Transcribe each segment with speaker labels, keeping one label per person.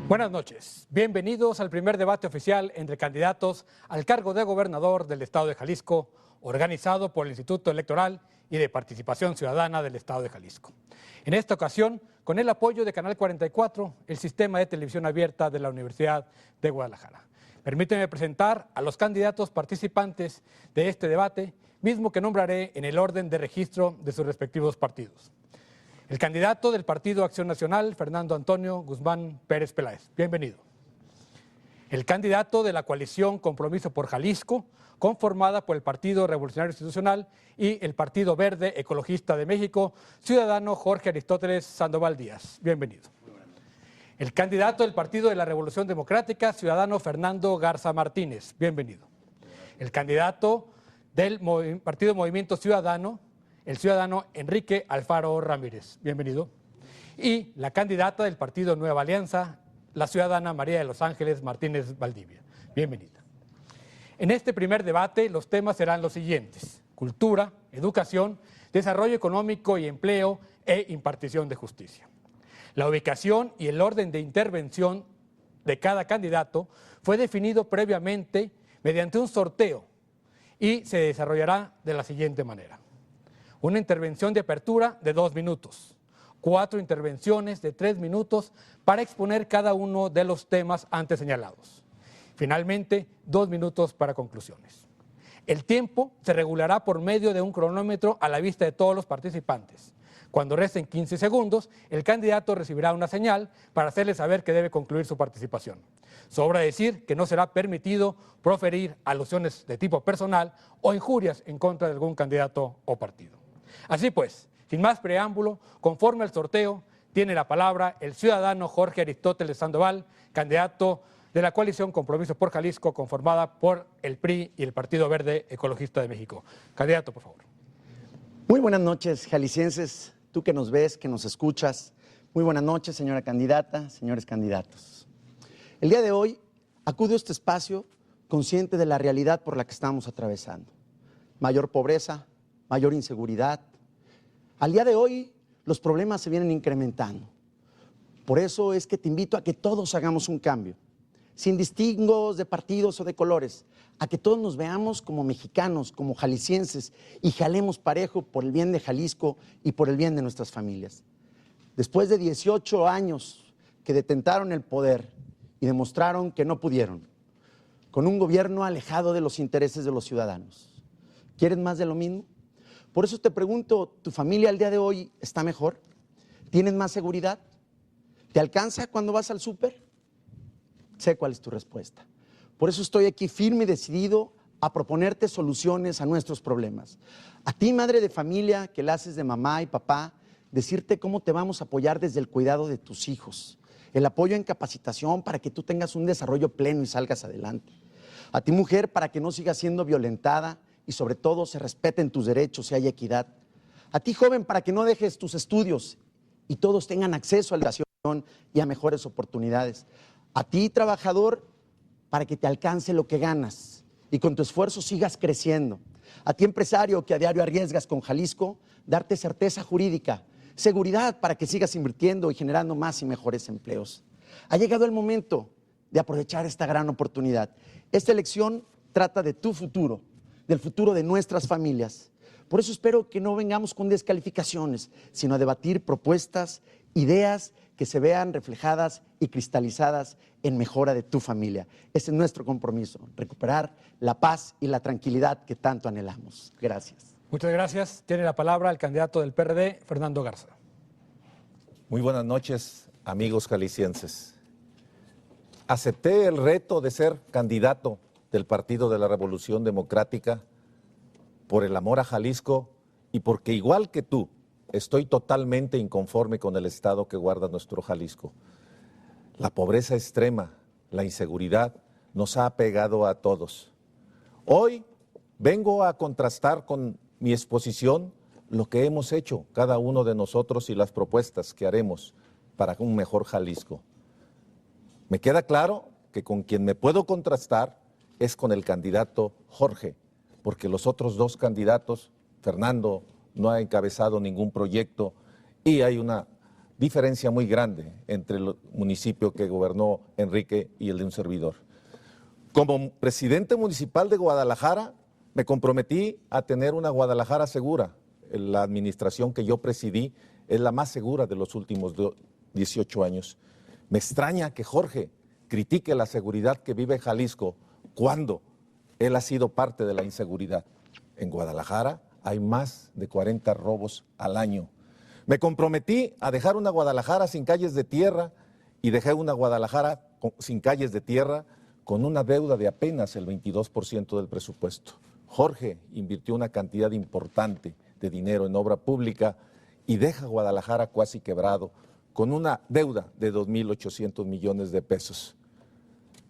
Speaker 1: Buenas noches. Bienvenidos al primer debate oficial entre candidatos al cargo de gobernador del Estado de Jalisco, organizado por el Instituto Electoral y de Participación Ciudadana del Estado de Jalisco. En esta ocasión, con el apoyo de Canal 44, el sistema de televisión abierta de la Universidad de Guadalajara. Permíteme presentar a los candidatos participantes de este debate, mismo que nombraré en el orden de registro de sus respectivos partidos. El candidato del Partido Acción Nacional, Fernando Antonio Guzmán Pérez Peláez. Bienvenido. El candidato de la coalición Compromiso por Jalisco, conformada por el Partido Revolucionario Institucional y el Partido Verde Ecologista de México, ciudadano Jorge Aristóteles Sandoval Díaz. Bienvenido. El candidato del Partido de la Revolución Democrática, ciudadano Fernando Garza Martínez. Bienvenido. El candidato del Partido Movimiento Ciudadano, el ciudadano Enrique Alfaro Ramírez. Bienvenido. Y la candidata del Partido Nueva Alianza, la ciudadana María de los Ángeles Martínez Valdivia. Bienvenida. En este primer debate los temas serán los siguientes: cultura, educación, desarrollo económico y empleo e impartición de justicia. La ubicación y el orden de intervención de cada candidato fue definido previamente mediante un sorteo y se desarrollará de la siguiente manera: una intervención de apertura de 2 minutos, 4 intervenciones de 3 minutos para exponer cada uno de los temas antes señalados. Finalmente, 2 minutos para conclusiones. El tiempo se regulará por medio de un cronómetro a la vista de todos los participantes. Cuando resten 15 segundos, el candidato recibirá una señal para hacerle saber que debe concluir su participación. Sobra decir que no será permitido proferir alusiones de tipo personal o injurias en contra de algún candidato o partido. Así pues, sin más preámbulo, conforme al sorteo, tiene la palabra el ciudadano Jorge Aristóteles Sandoval, candidato de la coalición Compromiso por Jalisco, conformada por el PRI y el Partido Verde Ecologista de México. Candidato, por favor.
Speaker 2: Muy buenas noches, jaliscienses, tú que nos ves, que nos escuchas. Muy buenas noches, señora candidata, señores candidatos. El día de hoy acudo a este espacio consciente de la realidad por la que estamos atravesando. Mayor pobreza, mayor inseguridad. Al día de hoy los problemas se vienen incrementando. Por eso es que te invito a que todos hagamos un cambio, sin distingos de partidos o de colores, a que todos nos veamos como mexicanos, como jaliscienses y jalemos parejo por el bien de Jalisco y por el bien de nuestras familias. Después de 18 años que detentaron el poder y demostraron que no pudieron, con un gobierno alejado de los intereses de los ciudadanos, ¿quieren más de lo mismo? Por eso te pregunto, ¿tu familia al día de hoy está mejor? ¿Tienes más seguridad? ¿Te alcanza cuando vas al súper? Sé cuál es tu respuesta. Por eso estoy aquí firme y decidido a proponerte soluciones a nuestros problemas. A ti, madre de familia, que la haces de mamá y papá, decirte cómo te vamos a apoyar desde el cuidado de tus hijos, el apoyo en capacitación para que tú tengas un desarrollo pleno y salgas adelante. A ti, mujer, para que no sigas siendo violentada y sobre todo se respeten tus derechos y haya equidad. A ti, joven, para que no dejes tus estudios y todos tengan acceso a la educación y a mejores oportunidades. A ti, trabajador, para que te alcance lo que ganas y con tu esfuerzo sigas creciendo. A ti, empresario, que a diario arriesgas con Jalisco, darte certeza jurídica, seguridad para que sigas invirtiendo y generando más y mejores empleos. Ha llegado el momento de aprovechar esta gran oportunidad. Esta elección trata de tu futuro, del futuro de nuestras familias. Por eso espero que no vengamos con descalificaciones, sino a debatir propuestas, ideas que se vean reflejadas y cristalizadas en mejora de tu familia. Ese es nuestro compromiso, recuperar la paz y la tranquilidad que tanto anhelamos. Gracias.
Speaker 1: Muchas gracias. Tiene la palabra el candidato del PRD, Fernando Garza.
Speaker 3: Muy buenas noches, amigos jaliscienses. Acepté el reto de ser candidato del Partido de la Revolución Democrática por el amor a Jalisco y porque, igual que tú, estoy totalmente inconforme con el estado que guarda nuestro Jalisco. La pobreza extrema, la inseguridad nos ha pegado a todos. Hoy vengo a contrastar con mi exposición lo que hemos hecho cada uno de nosotros y las propuestas que haremos para un mejor Jalisco. Me queda claro que con quien me puedo contrastar es con el candidato Jorge, porque los otros 2 candidatos, Fernando no ha encabezado ningún proyecto y hay una diferencia muy grande entre el municipio que gobernó Enrique y el de un servidor. Como presidente municipal de Guadalajara, me comprometí a tener una Guadalajara segura. La administración que yo presidí es la más segura de los últimos 18 años. Me extraña que Jorge critique la seguridad que vive Jalisco cuando él ha sido parte de la inseguridad. En Guadalajara hay más de 40 robos al año. Me comprometí a dejar una Guadalajara sin calles de tierra y dejé una Guadalajara sin calles de tierra con una deuda de apenas el 22% del presupuesto. Jorge invirtió una cantidad importante de dinero en obra pública y deja Guadalajara casi quebrado, con una deuda de 2.800 millones de pesos.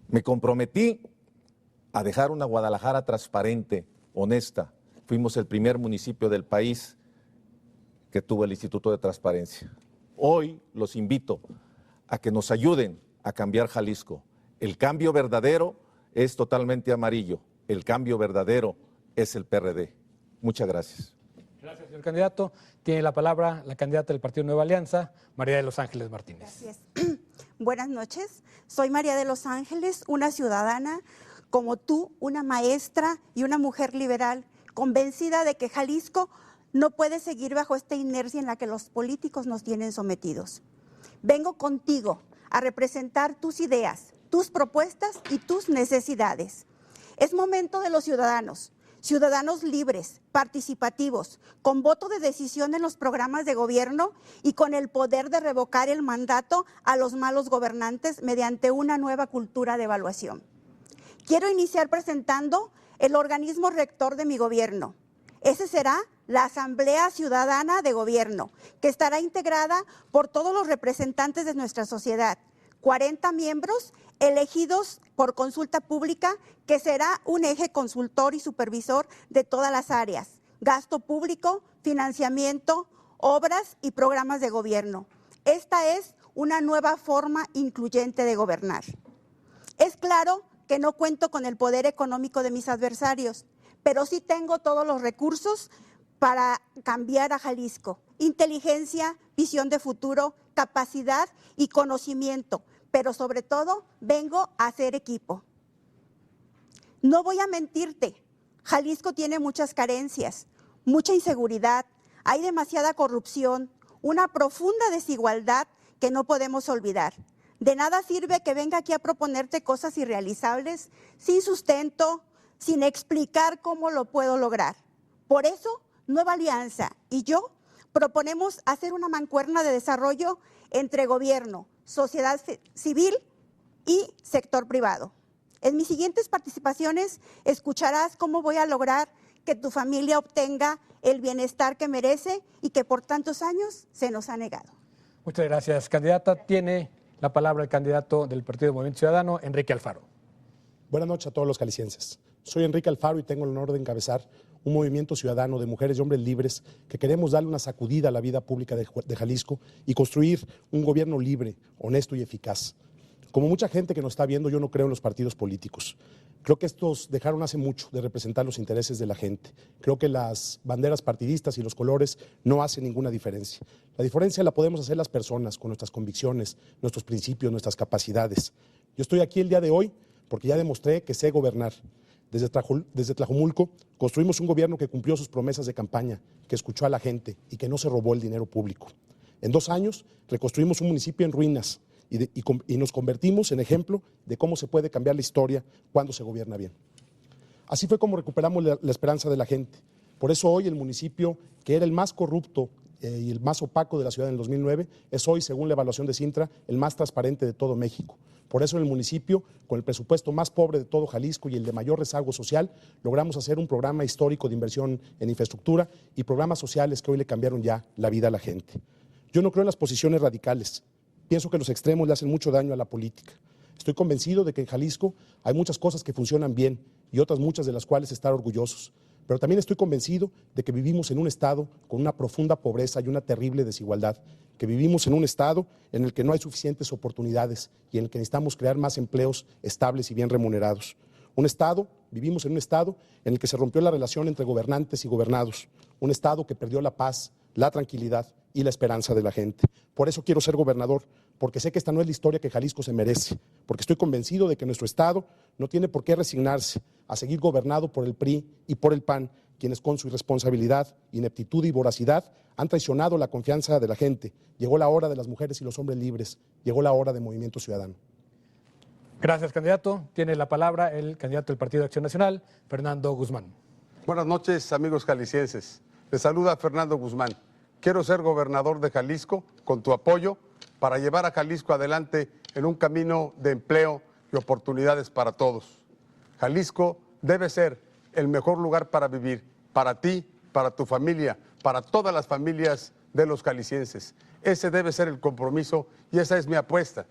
Speaker 3: Me comprometí a dejar una Guadalajara transparente, honesta. Fuimos el primer municipio del país que tuvo el Instituto de Transparencia. Hoy los invito a que nos ayuden a cambiar Jalisco. El cambio verdadero es totalmente amarillo. El cambio verdadero es el PRD. Muchas gracias.
Speaker 1: Gracias, señor candidato. Tiene la palabra la candidata del Partido Nueva Alianza, María de los Ángeles Martínez.
Speaker 4: Gracias. Buenas noches. Soy María de los Ángeles, una ciudadana como tú, una maestra y una mujer liberal, convencida de que Jalisco no puede seguir bajo esta inercia en la que los políticos nos tienen sometidos. Vengo contigo a representar tus ideas, tus propuestas y tus necesidades. Es momento de los ciudadanos libres, participativos, con voto de decisión en los programas de gobierno y con el poder de revocar el mandato a los malos gobernantes mediante una nueva cultura de evaluación. Quiero iniciar presentando el organismo rector de mi gobierno. Ese será la Asamblea Ciudadana de Gobierno, que estará integrada por todos los representantes de nuestra sociedad, 40 miembros elegidos por consulta pública, que será un eje consultor y supervisor de todas las áreas: gasto público, financiamiento, obras y programas de gobierno. Esta es una nueva forma incluyente de gobernar. Es claro que no cuento con el poder económico de mis adversarios, pero sí tengo todos los recursos para cambiar a Jalisco: inteligencia, visión de futuro, capacidad y conocimiento, pero sobre todo vengo a hacer equipo. No voy a mentirte, Jalisco tiene muchas carencias, mucha inseguridad, hay demasiada corrupción, una profunda desigualdad que no podemos olvidar. De nada sirve que venga aquí a proponerte cosas irrealizables, sin sustento, sin explicar cómo lo puedo lograr. Por eso, Nueva Alianza y yo proponemos hacer una mancuerna de desarrollo entre gobierno, sociedad civil y sector privado. En mis siguientes participaciones escucharás cómo voy a lograr que tu familia obtenga el bienestar que merece y que por tantos años se nos ha negado.
Speaker 1: Muchas gracias, candidata. Tiene la palabra el candidato del Partido Movimiento Ciudadano, Enrique Alfaro.
Speaker 5: Buenas noches a todos los jaliscienses. Soy Enrique Alfaro y tengo el honor de encabezar un movimiento ciudadano de mujeres y hombres libres que queremos darle una sacudida a la vida pública de Jalisco y construir un gobierno libre, honesto y eficaz. Como mucha gente que nos está viendo, yo no creo en los partidos políticos. Creo que estos dejaron hace mucho de representar los intereses de la gente. Creo que las banderas partidistas y los colores no hacen ninguna diferencia. La diferencia la podemos hacer las personas con nuestras convicciones, nuestros principios, nuestras capacidades. Yo estoy aquí el día de hoy porque ya demostré que sé gobernar. Desde Tlajomulco construimos un gobierno que cumplió sus promesas de campaña, que escuchó a la gente y que no se robó el dinero público. En 2 años reconstruimos un municipio en ruinas y nos convertimos en ejemplo de cómo se puede cambiar la historia cuando se gobierna bien. Así fue como recuperamos la esperanza de la gente. Por eso hoy el municipio, que era el más corrupto y el más opaco de la ciudad en el 2009, es hoy, según la evaluación de Cintra, el más transparente de todo México. Por eso en el municipio, con el presupuesto más pobre de todo Jalisco y el de mayor rezago social, logramos hacer un programa histórico de inversión en infraestructura y programas sociales que hoy le cambiaron ya la vida a la gente. Yo no creo en las posiciones radicales. Pienso que los extremos le hacen mucho daño a la política. Estoy convencido de que en Jalisco hay muchas cosas que funcionan bien y otras muchas de las cuales estar orgullosos. Pero también estoy convencido de que vivimos en un estado con una profunda pobreza y una terrible desigualdad, que vivimos en un estado en el que no hay suficientes oportunidades y en el que necesitamos crear más empleos estables y bien remunerados. Vivimos en un estado en el que se rompió la relación entre gobernantes y gobernados, un estado que perdió la paz, la tranquilidad y la esperanza de la gente. Por eso quiero ser gobernador, porque sé que esta no es la historia que Jalisco se merece, porque estoy convencido de que nuestro Estado no tiene por qué resignarse a seguir gobernado por el PRI y por el PAN, quienes con su irresponsabilidad, ineptitud y voracidad han traicionado la confianza de la gente. Llegó la hora de las mujeres y los hombres libres, llegó la hora de Movimiento Ciudadano.
Speaker 1: Gracias, candidato. Tiene la palabra el candidato del Partido de Acción Nacional, Fernando Guzmán.
Speaker 6: Buenas noches, amigos jaliscienses. Les saluda Fernando Guzmán. Quiero ser gobernador de Jalisco con tu apoyo para llevar a Jalisco adelante en un camino de empleo y oportunidades para todos. Jalisco debe ser el mejor lugar para vivir, para ti, para tu familia, para todas las familias de los jaliscienses. Ese debe ser el compromiso y esa es mi apuesta.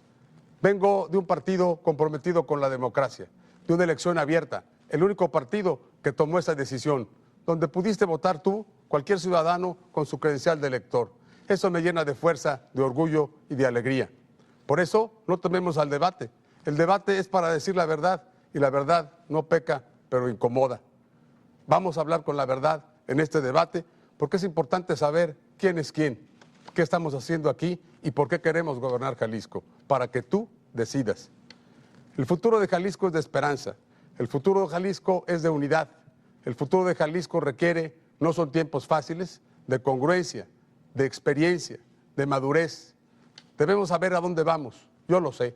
Speaker 6: Vengo de un partido comprometido con la democracia, de una elección abierta, el único partido que tomó esa decisión, donde pudiste votar tú, cualquier ciudadano con su credencial de elector. Eso me llena de fuerza, de orgullo y de alegría. Por eso no tomemos al debate. El debate es para decir la verdad y la verdad no peca, pero incomoda. Vamos a hablar con la verdad en este debate porque es importante saber quién es quién, qué estamos haciendo aquí y por qué queremos gobernar Jalisco, para que tú decidas. El futuro de Jalisco es de esperanza, el futuro de Jalisco es de unidad, el futuro de Jalisco requiere, no son tiempos fáciles, de congruencia, de experiencia, de madurez. Debemos saber a dónde vamos, yo lo sé,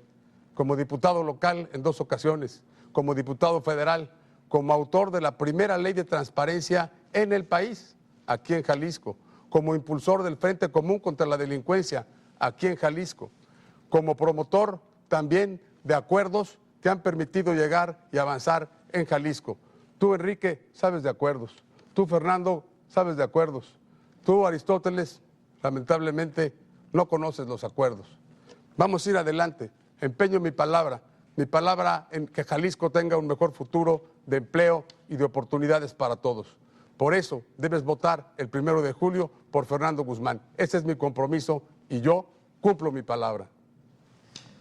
Speaker 6: como diputado local en 2 ocasiones, como diputado federal, como autor de la primera ley de transparencia en el país, aquí en Jalisco, como impulsor del Frente Común contra la Delincuencia, aquí en Jalisco, como promotor también de acuerdos que han permitido llegar y avanzar en Jalisco. Tú, Enrique, sabes de acuerdos. Tú, Fernando, sabes de acuerdos. Tú, Aristóteles, lamentablemente no conoces los acuerdos. Vamos a ir adelante. Empeño mi palabra en que Jalisco tenga un mejor futuro de empleo y de oportunidades para todos. Por eso debes votar el 1 de julio por Fernando Guzmán. Ese es mi compromiso y yo cumplo mi palabra.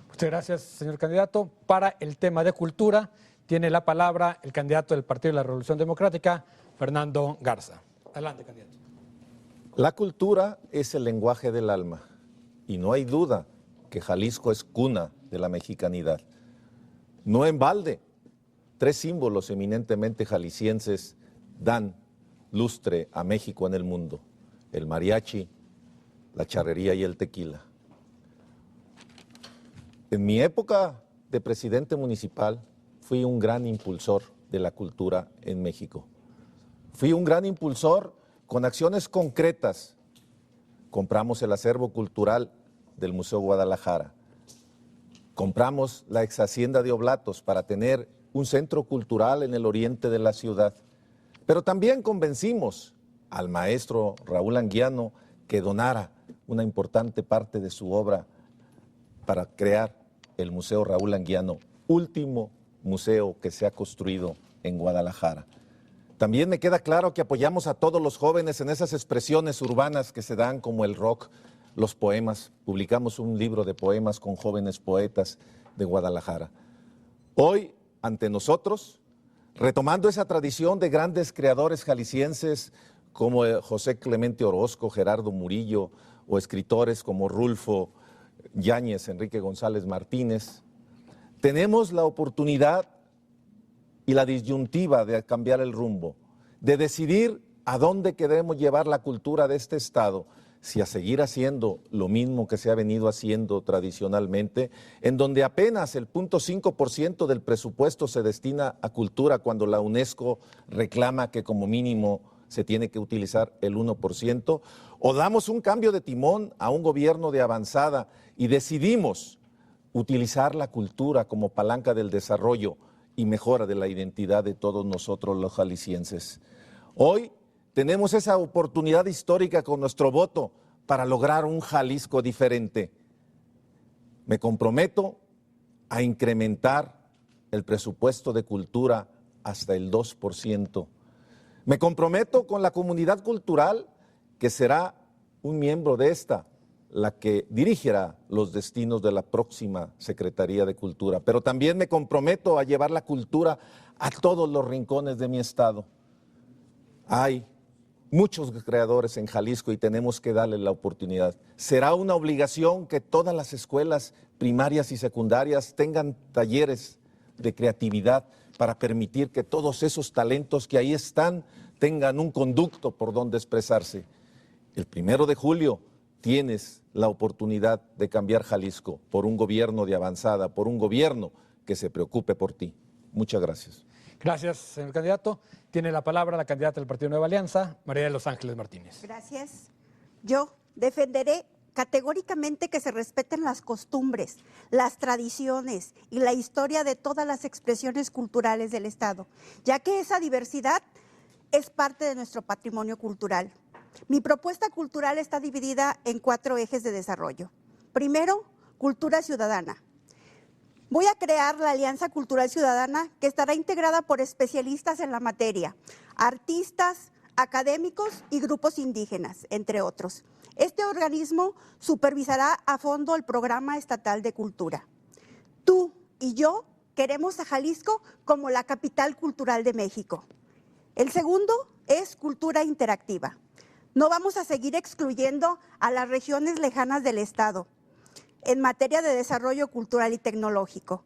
Speaker 1: Muchas gracias, señor candidato. Para el tema de cultura, tiene la palabra el candidato del Partido de la Revolución Democrática, Fernando Garza. Adelante, candidato.
Speaker 3: La cultura es el lenguaje del alma y no hay duda que Jalisco es cuna de la mexicanidad. No en balde, 3 símbolos eminentemente jaliscienses dan lustre a México en el mundo: el mariachi, la charrería y el tequila. En mi época de presidente municipal fui un gran impulsor de la cultura en México. Fui un gran impulsor con acciones concretas. Compramos el acervo cultural del Museo Guadalajara. Compramos la ex hacienda de Oblatos para tener un centro cultural en el oriente de la ciudad. Pero también convencimos al maestro Raúl Anguiano que donara una importante parte de su obra para crear el Museo Raúl Anguiano, último museo que se ha construido en Guadalajara. También me queda claro que apoyamos a todos los jóvenes en esas expresiones urbanas que se dan como el rock, los poemas. Publicamos un libro de poemas con jóvenes poetas de Guadalajara. Hoy, ante nosotros, retomando esa tradición de grandes creadores jaliscienses como José Clemente Orozco, Gerardo Murillo, o escritores como Rulfo Yáñez, Enrique González Martínez, tenemos la oportunidad y la disyuntiva de cambiar el rumbo, de decidir a dónde queremos llevar la cultura de este estado, si a seguir haciendo lo mismo que se ha venido haciendo tradicionalmente, en donde apenas el 0.5% del presupuesto se destina a cultura cuando la UNESCO reclama que como mínimo se tiene que utilizar el 1%, o damos un cambio de timón a un gobierno de avanzada y decidimos utilizar la cultura como palanca del desarrollo y mejora de la identidad de todos nosotros los jaliscienses. Hoy tenemos esa oportunidad histórica con nuestro voto para lograr un Jalisco diferente. Me comprometo a incrementar el presupuesto de cultura hasta el 2%. Me comprometo con la comunidad cultural, que será un miembro de esta, la que dirigirá los destinos de la próxima Secretaría de Cultura. Pero también me comprometo a llevar la cultura a todos los rincones de mi estado. Hay muchos creadores en Jalisco y tenemos que darle la oportunidad. Será una obligación que todas las escuelas primarias y secundarias tengan talleres de creatividad para permitir que todos esos talentos que ahí están tengan un conducto por donde expresarse. El 1 de julio tienes la oportunidad de cambiar Jalisco por un gobierno de avanzada, por un gobierno que se preocupe por ti. Muchas gracias.
Speaker 1: Gracias, señor candidato. Tiene la palabra la candidata del Partido Nueva Alianza, María de Los Ángeles Martínez.
Speaker 4: Gracias. Yo defenderé categóricamente que se respeten las costumbres, las tradiciones y la historia de todas las expresiones culturales del Estado, ya que esa diversidad es parte de nuestro patrimonio cultural. Mi propuesta cultural está dividida en 4 ejes de desarrollo. Primero, cultura ciudadana. Voy a crear la Alianza Cultural Ciudadana, que estará integrada por especialistas en la materia, artistas, académicos y grupos indígenas, entre otros. Este organismo supervisará a fondo el Programa Estatal de Cultura. Tú y yo queremos a Jalisco como la capital cultural de México. El segundo es cultura interactiva. No vamos a seguir excluyendo a las regiones lejanas del Estado en materia de desarrollo cultural y tecnológico,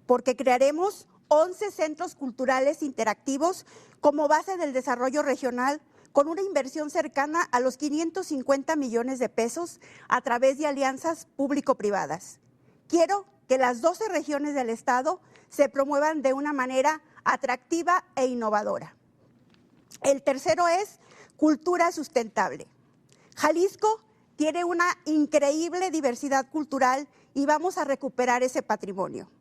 Speaker 4: porque crearemos 11 centros culturales interactivos como base del desarrollo regional, con una inversión cercana a los 550 millones de pesos a través de alianzas público-privadas. Quiero que las 12 regiones del Estado se promuevan de una manera atractiva e innovadora. El tercero es cultura sustentable. Jalisco tiene una increíble diversidad cultural y vamos a recuperar ese patrimonio.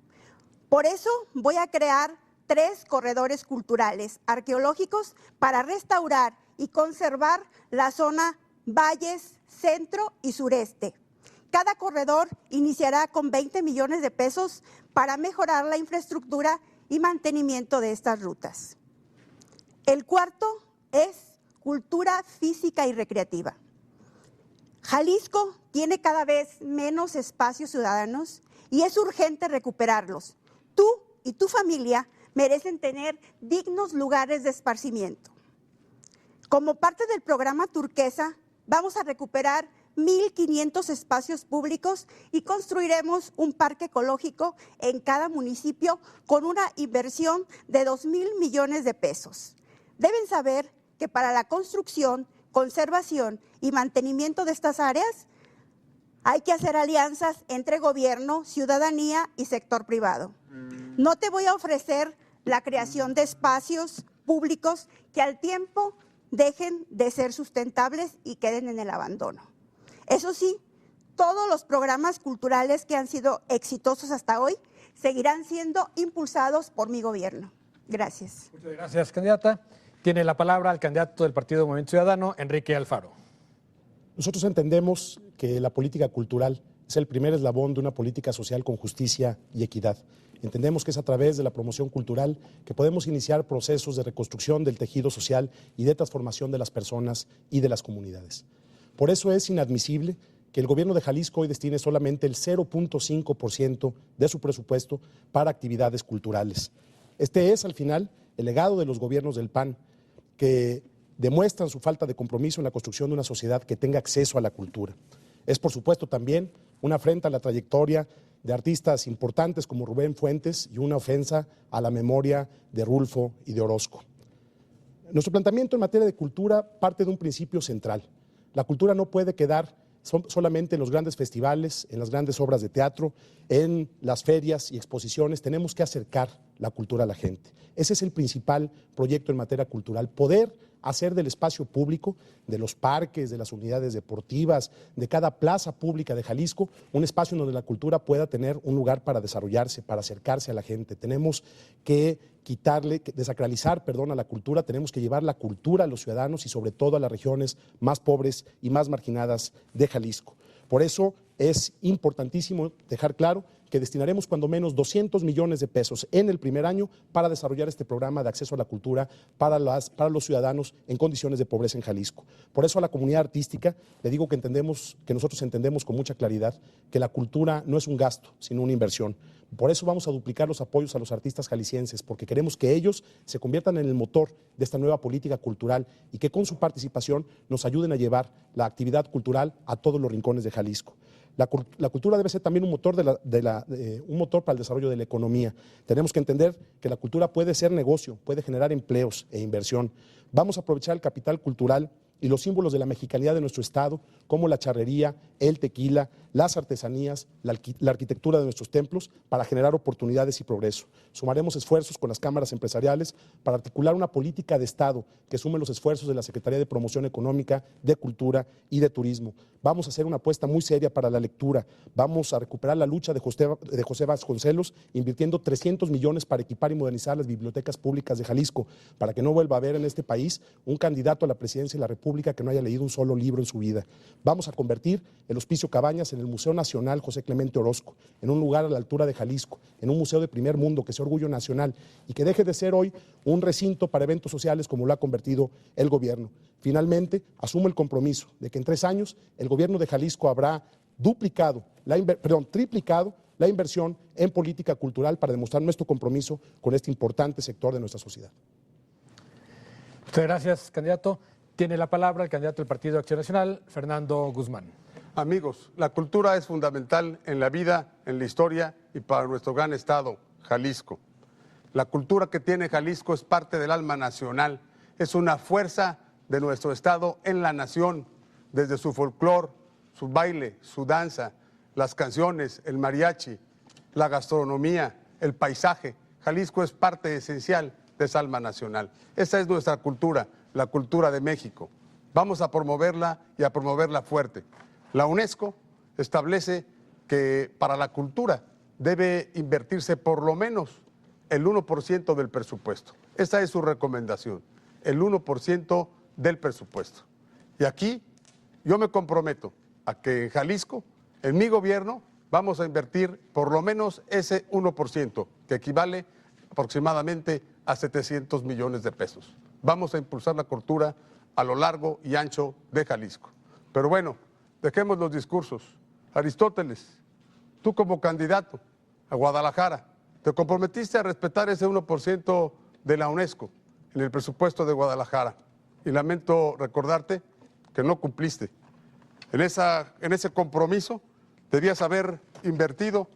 Speaker 4: Por eso voy a crear 3 corredores culturales arqueológicos para restaurar y conservar la zona Valles, Centro y Sureste. Cada corredor iniciará con 20 millones de pesos para mejorar la infraestructura y mantenimiento de estas rutas. El cuarto es cultura física y recreativa. Jalisco tiene cada vez menos espacios ciudadanos y es urgente recuperarlos. Tú y tu familia merecen tener dignos lugares de esparcimiento. Como parte del programa Turquesa, vamos a recuperar 1,500 espacios públicos y construiremos un parque ecológico en cada municipio con una inversión de 2,000 millones de pesos. Deben saber que para la construcción, conservación y mantenimiento de estas áreas hay que hacer alianzas entre gobierno, ciudadanía y sector privado. No te voy a ofrecer la creación de espacios públicos que al tiempo dejen de ser sustentables y queden en el abandono. Eso sí, todos los programas culturales que han sido exitosos hasta hoy seguirán siendo impulsados por mi gobierno. Gracias.
Speaker 1: Muchas gracias, candidata. Tiene la palabra el candidato del Partido Movimiento Ciudadano, Enrique Alfaro.
Speaker 5: Nosotros entendemos que la política cultural es el primer eslabón de una política social con justicia y equidad. Entendemos que es a través de la promoción cultural que podemos iniciar procesos de reconstrucción del tejido social y de transformación de las personas y de las comunidades. Por eso es inadmisible que el gobierno de Jalisco hoy destine solamente el 0.5% de su presupuesto para actividades culturales. Este es, al final, el legado de los gobiernos del PAN, que demuestran su falta de compromiso en la construcción de una sociedad que tenga acceso a la cultura. Es, por supuesto, también una afrenta a la trayectoria de artistas importantes como Rubén Fuentes y una ofensa a la memoria de Rulfo y de Orozco. Nuestro planteamiento en materia de cultura parte de un principio central. La cultura no puede quedar solamente en los grandes festivales, en las grandes obras de teatro, en las ferias y exposiciones. Tenemos que acercar la cultura a la gente. Ese es el principal proyecto en materia cultural, poder hacer del espacio público, de los parques, de las unidades deportivas, de cada plaza pública de Jalisco, un espacio en donde la cultura pueda tener un lugar para desarrollarse, para acercarse a la gente. Tenemos que desacralizar a la cultura, tenemos que llevar la cultura a los ciudadanos y sobre todo a las regiones más pobres y más marginadas de Jalisco. Por eso es importantísimo dejar claro que destinaremos cuando menos 200 millones de pesos en el primer año para desarrollar este programa de acceso a la cultura para los ciudadanos en condiciones de pobreza en Jalisco. Por eso a la comunidad artística le digo que nosotros entendemos con mucha claridad que la cultura no es un gasto, sino una inversión. Por eso vamos a duplicar los apoyos a los artistas jaliscienses, porque queremos que ellos se conviertan en el motor de esta nueva política cultural y que con su participación nos ayuden a llevar la actividad cultural a todos los rincones de Jalisco. La cultura debe ser también un motor, un motor para el desarrollo de la economía. Tenemos que entender que la cultura puede ser negocio, puede generar empleos e inversión. Vamos a aprovechar el capital cultural y los símbolos de la mexicanidad de nuestro estado, como la charrería, el tequila, las artesanías, la arquitectura de nuestros templos, para generar oportunidades y progreso. Sumaremos esfuerzos con las cámaras empresariales para articular una política de Estado que sume los esfuerzos de la Secretaría de Promoción Económica, de Cultura y de Turismo. Vamos a hacer una apuesta muy seria para la lectura. Vamos a recuperar la lucha de José Vasconcelos, invirtiendo 300 millones para equipar y modernizar las bibliotecas públicas de Jalisco, para que no vuelva a haber en este país un candidato a la presidencia de la República que no haya leído un solo libro en su vida. Vamos a convertir el Hospicio Cabañas en el Museo Nacional José Clemente Orozco, en un lugar a la altura de Jalisco, en un museo de primer mundo que sea orgullo nacional y que deje de ser hoy un recinto para eventos sociales como lo ha convertido el gobierno. Finalmente, asumo el compromiso de que en 3 años el gobierno de Jalisco habrá triplicado la inversión en política cultural para demostrar nuestro compromiso con este importante sector de nuestra sociedad.
Speaker 1: Muchas gracias, candidato. Tiene la palabra el candidato del Partido Acción Nacional, Fernando Guzmán.
Speaker 6: Amigos, la cultura es fundamental en la vida, en la historia y para nuestro gran estado, Jalisco. La cultura que tiene Jalisco es parte del alma nacional, es una fuerza de nuestro estado en la nación, desde su folclor, su baile, su danza, las canciones, el mariachi, la gastronomía, el paisaje. Jalisco es parte esencial de esa alma nacional. Esa es nuestra cultura, la cultura de México. Vamos a promoverla y a promoverla fuerte. La UNESCO establece que para la cultura debe invertirse por lo menos el 1% del presupuesto. Esa es su recomendación, el 1% del presupuesto. Y aquí yo me comprometo a que en Jalisco, en mi gobierno, vamos a invertir por lo menos ese 1%, que equivale aproximadamente a 700 millones de pesos. Vamos a impulsar la cultura a lo largo y ancho de Jalisco. Pero bueno, dejemos los discursos. Aristóteles, tú como candidato a Guadalajara, te comprometiste a respetar ese 1% de la UNESCO en el presupuesto de Guadalajara. Y lamento recordarte que no cumpliste. En ese compromiso debías haber invertido